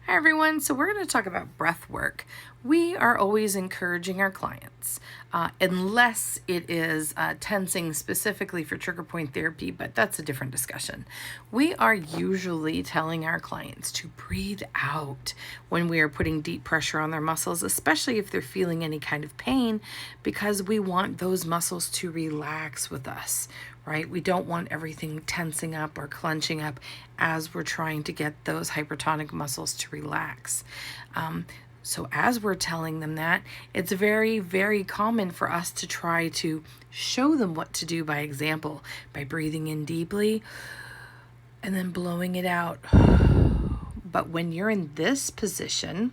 Hi everyone, so we're going to talk about breath work. We are always encouraging our clients, unless it is tensing specifically for trigger point therapy, but that's a different discussion. We are usually telling our clients to breathe out when we are putting deep pressure on their muscles, especially if they're feeling any kind of pain, because we want those muscles to relax with us, right? We don't want everything tensing up or clenching up as we're trying to get those hypertonic muscles to relax. So as we're telling them that, it's very, very common for us to try to show them what to do by example, by breathing in deeply and then blowing it out. But when you're in this position,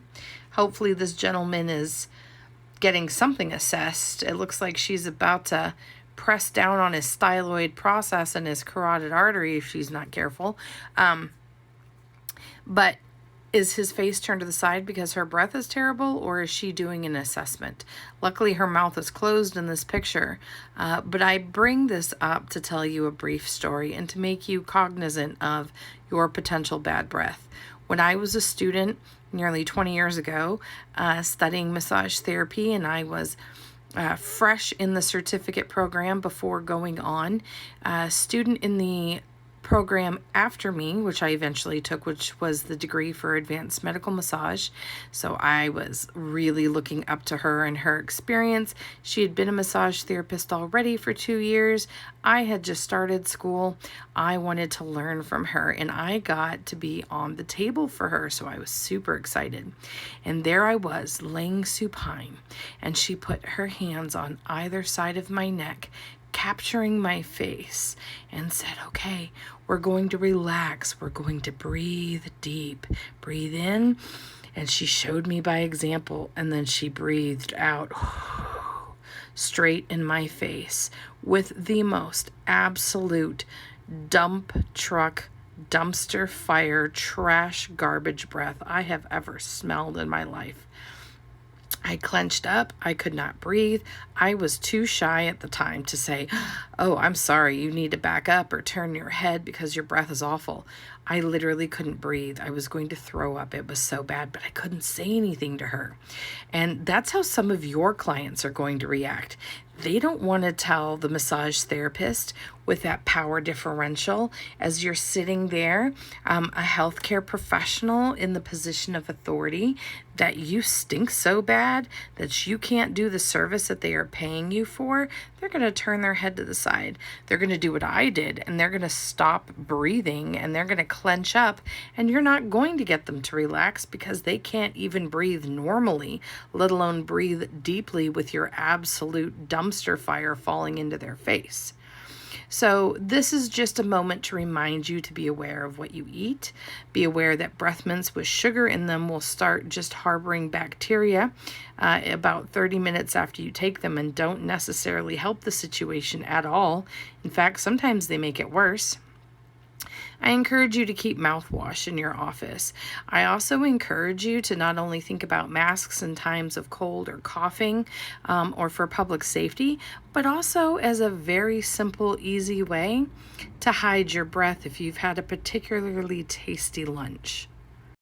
hopefully this gentleman is getting something assessed. It looks like she's about to press down on his styloid process and his carotid artery if she's not careful. But is his face turned to the side because her breath is terrible, or is she doing an assessment? Luckily, her mouth is closed in this picture, but I bring this up to tell you a brief story and to make you cognizant of your potential bad breath. When I was a student nearly 20 years ago, studying massage therapy, and I was fresh in the certificate program before going on, a student in the program after me, which I eventually took, which was the degree for advanced medical massage. So I was really looking up to her and her experience. She had been a massage therapist already for 2 years. I had just started school. I wanted to learn from her, and I got to be on the table for her. So I was super excited. And there I was laying supine, and she put her hands on either side of my neck, capturing my face, and said, okay, we're going to relax. We're going to breathe deep. Breathe in. And she showed me by example, and then she breathed out straight in my face with the most absolute dump truck, dumpster fire, trash, garbage breath I have ever smelled in my life. I clenched up. I could not breathe. I was too shy at the time to say, oh, I'm sorry, you need to back up or turn your head because your breath is awful. I literally couldn't breathe. I was going to throw up. It was so bad, but I couldn't say anything to her. And that's how some of your clients are going to react. They don't want to tell the massage therapist with that power differential as you're sitting there, a healthcare professional in the position of authority, that you stink so bad that you can't do the service that they are paying you for. They're going to turn their head to the side. They're going to do what I did, and they're going to stop breathing, and they're going to clench up, and you're not going to get them to relax because they can't even breathe normally, let alone breathe deeply with your absolute dumpster fire falling into their face. So this is just a moment to remind you to be aware of what you eat. Be aware that breath mints with sugar in them will start just harboring bacteria about 30 minutes after you take them, and don't necessarily help the situation at all. In fact, sometimes they make it worse. I encourage you to keep mouthwash in your office. I also encourage you to not only think about masks in times of cold or coughing or for public safety, but also as a very simple, easy way to hide your breath if you've had a particularly tasty lunch.